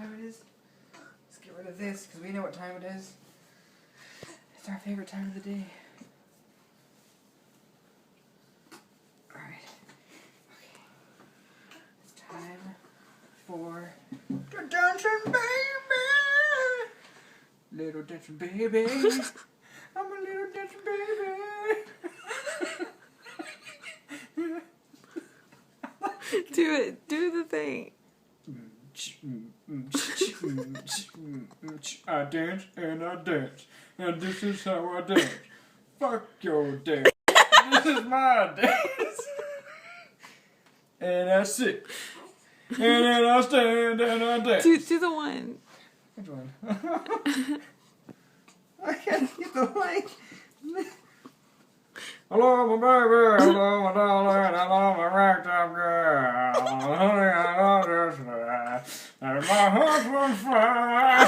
time it is? Let's get rid of this because we know what time it is. It's our favorite time of the day. Alright. Okay. It's time for the dancing baby! Little dancing baby! I'm a little dancing baby! Do it. Do the thing. I dance and I dance, and this is how I dance. Fuck your dance. This is my dance. And I sit, and then I stand and I dance. Do the one. Which one? I can't get the mic. Hello, my baby. Hello, my darling. Hello, my ragtop girl. Honey, I love this. And my heart's on fire.